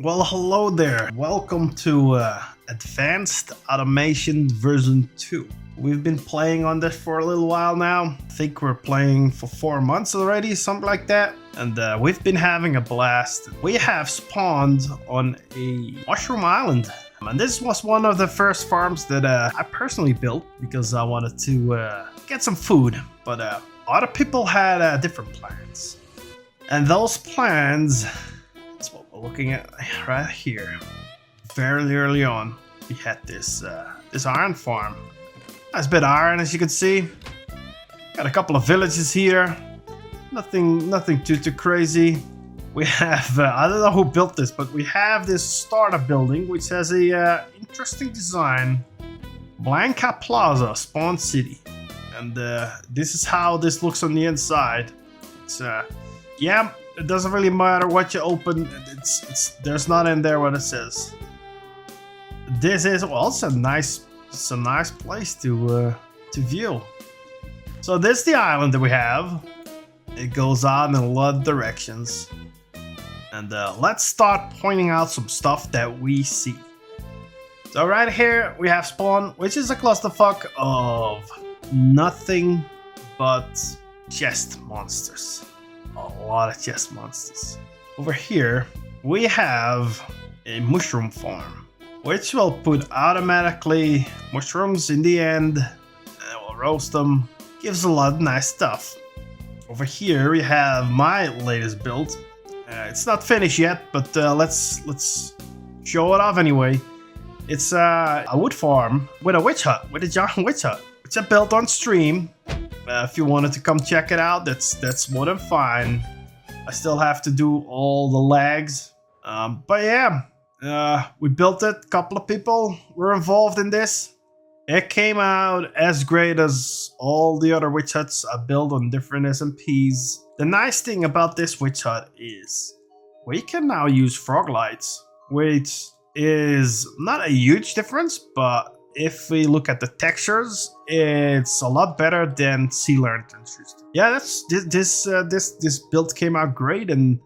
Well, hello there. Welcome to Advanced Automation version 2. We've been playing on this for a little while now. I think we're playing for 4 months already, something like that. And we've been having a blast. We have spawned on a mushroom island. And this was one of the first farms that I personally built because I wanted to get some food. But other people had different plans. And those plans... looking at right here, fairly early on, we had this iron farm. Nice bit of iron, as you can see. Got a couple of villages here. Nothing too crazy. We have I don't know who built this, but we have this startup building which has a interesting design. Blanca Plaza, Spawn City, and this is how this looks on the inside. It's yeah. It doesn't really matter what you open. There's not in there what it says. This is it's a nice place to view. So this is the island that we have. It goes out in a lot of directions, and let's start pointing out some stuff that we see. So right here we have spawn, which is a clusterfuck of nothing but chest monsters. A lot of chest monsters. Over here we have a mushroom farm, which will put automatically mushrooms in the end, and we'll roast them. Gives a lot of nice stuff. Over here we have my latest build. It's not finished yet, but let's show it off anyway. It's a wood farm with a witch hut, with a giant witch hut, which I built on stream. If you wanted to come check it out, that's more than fine. I still have to do all the lags. But yeah, we built it. A couple of people were involved in this. It came out as great as all the other witch huts I built on different SMPs. The nice thing about this witch hut is we can now use frog lights, which is not a huge difference, but if we look at the textures, it's a lot better than sea lanterns. Yeah, this build came out great, and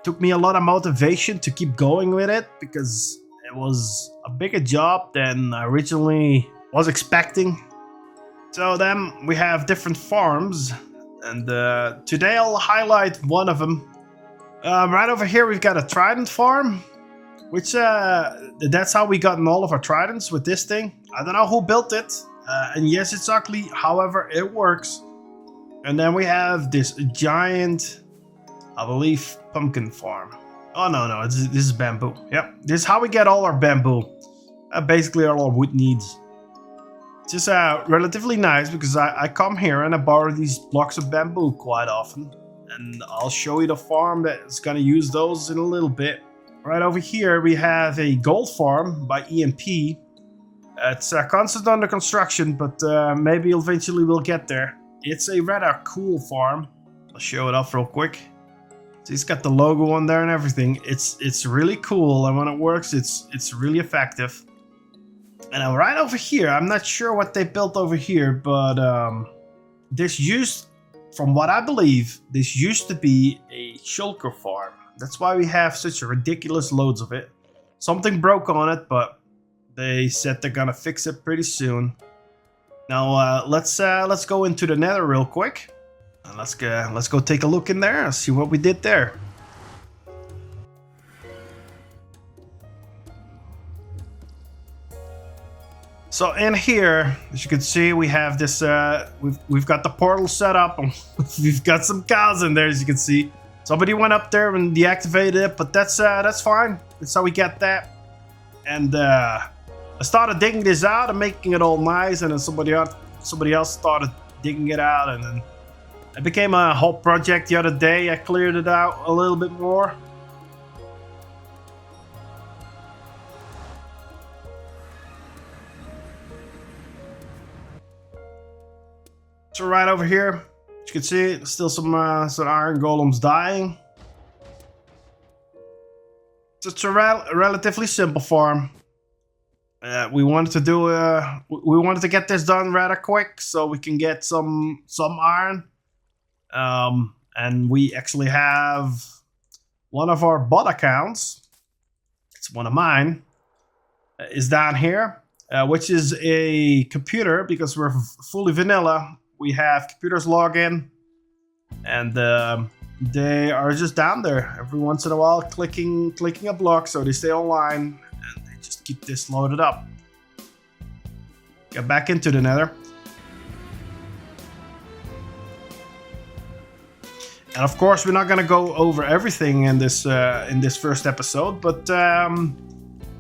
took me a lot of motivation to keep going with it because it was a bigger job than I originally was expecting. So then we have different farms, and today I'll highlight one of them. Right over here we've got a trident farm, which that's how we gotten all of our tridents with this thing. I don't know who built it, and yes, it's ugly, however it works. And then we have this giant, I believe, pumpkin farm. Oh no, this is bamboo. Yep, this is how we get all our bamboo, basically all our wood needs. It's just relatively nice because I come here and I borrow these blocks of bamboo quite often, and I'll show you the farm that's gonna use those in a little bit. Right over here we have a gold farm by EMP. It's constant under construction, but maybe eventually we'll get there. It's a rather cool farm. I'll show it off real quick. So he's got the logo on there and everything. It's really cool, and when it works, it's really effective. And right over here, I'm not sure what they built over here, but from what I believe, this used to be a shulker farm. That's why we have such ridiculous loads of it. Something broke on it, but they said they're gonna fix it pretty soon. Now let's go into the nether real quick, and let's go take a look in there and see what we did there. So in here, as you can see, we have this. We've got the portal set up, and we've got some cows in there, as you can see. Somebody went up there and deactivated it, but that's fine. That's how we get that. And I started digging this out and making it all nice, and then somebody else started digging it out, and then it became a whole project the other day. I cleared it out a little bit more. So right over here, you can see still some iron golems dying. So it's a relatively simple farm. We wanted to get this done rather quick so we can get some iron. And we actually have one of our bot accounts it's one of mine, is down here, which is a computer because we're fully vanilla. We have computers log in, and they are just down there every once in a while, clicking a block so they stay online, and they just keep this loaded up. Get back into the nether. And of course, we're not gonna go over everything in this first episode, but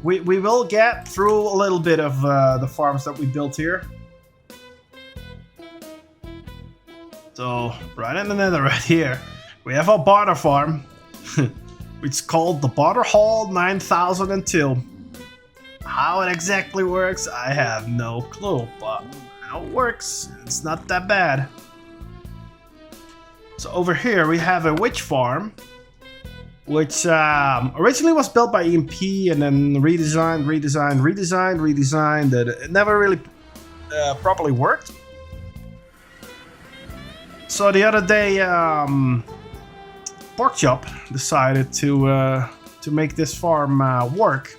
we will get through a little bit of the farms that we built here. So right in the nether, right here, we have our barter farm, which is called the Barter Hall 9002. How it exactly works, I have no clue, but how it works, it's not that bad. So over here we have a witch farm, which originally was built by EMP and then redesigned. That it never really properly worked. So the other day, Porkchop decided to make this farm work,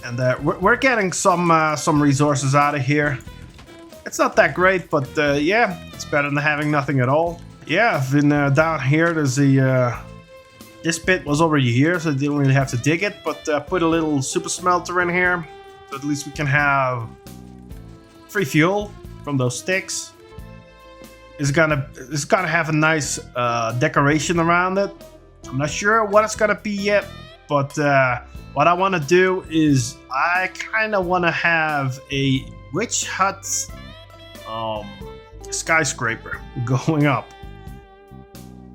and we're getting some resources out of here. It's not that great, but yeah, it's better than having nothing at all. Yeah, I've been down here. There's this pit was over here, so I didn't really have to dig it, but put a little super smelter in here, so at least we can have free fuel from those sticks. It's gonna have a nice decoration around it. I'm not sure what it's gonna be yet, but what I want to do is I kind of want to have a witch hut skyscraper going up.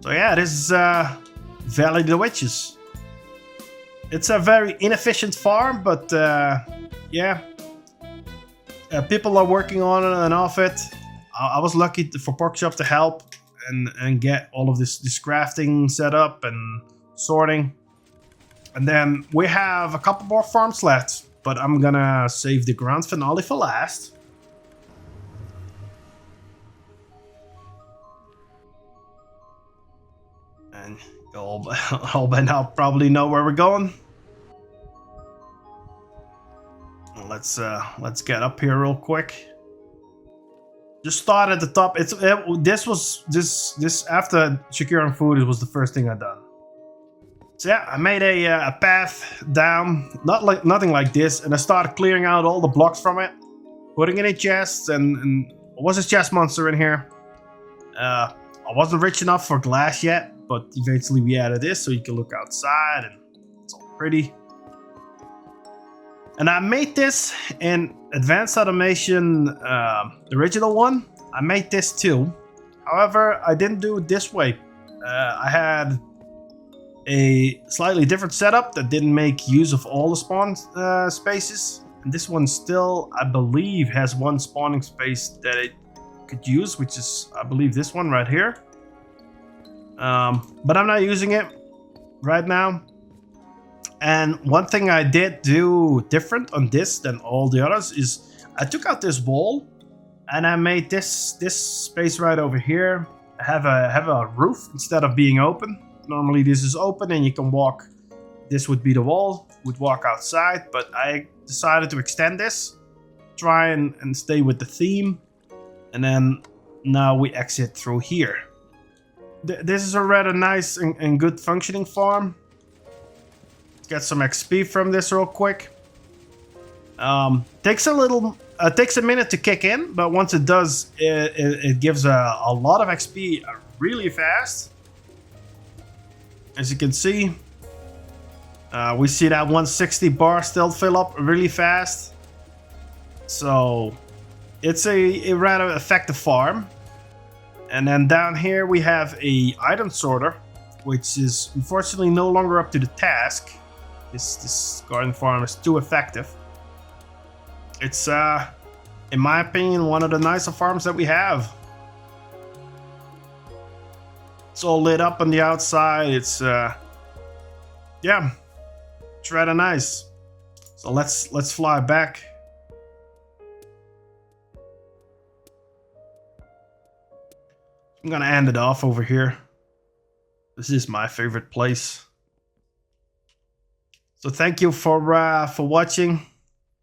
So yeah, this is Valley of the Witches. It's a very inefficient farm, but yeah, people are working on it and off it. I was lucky for Porkchop to help and get all of this crafting set up and sorting. And then we have a couple more farms left, but I'm gonna save the grand finale for last. And you all by now probably know where we're going. Let's get up here real quick. Just start at the top. This after securing food, it was the first thing I done. So yeah, I made a path down, nothing like this, and I started clearing out all the blocks from it, putting it in chests, and was a chest monster in here. I wasn't rich enough for glass yet, but eventually we added this so you can look outside and it's all pretty. And I made this in Advanced Automation, the original one. I made this too. However, I didn't do it this way. I had a slightly different setup that didn't make use of all the spawn spaces. And this one still, I believe, has one spawning space that it could use, which is, I believe, this one right here. But I'm not using it right now. And one thing I did do different on this than all the others is I took out this wall and I made this space right over here have a roof instead of being open. Normally this is open and you can walk. This would be the wall, would walk outside, but I decided to extend this, try and stay with the theme, and then now we exit through here. This is a rather nice and good functioning farm. Get some XP from this real quick. Takes a minute to kick in, but once it does, it gives a lot of XP really fast. As you can see, we see that 160 bar still fill up really fast. So it's a rather effective farm. And then down here we have a item sorter, which is unfortunately no longer up to the task. This garden farm is too effective. It's in my opinion, one of the nicer farms that we have. It's all lit up on the outside. It's yeah, it's rather nice. So let's fly back. I'm gonna end it off over here. This is my favorite place. So thank you for watching.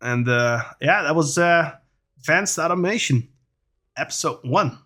And yeah, that was Advanced Automation, episode 1.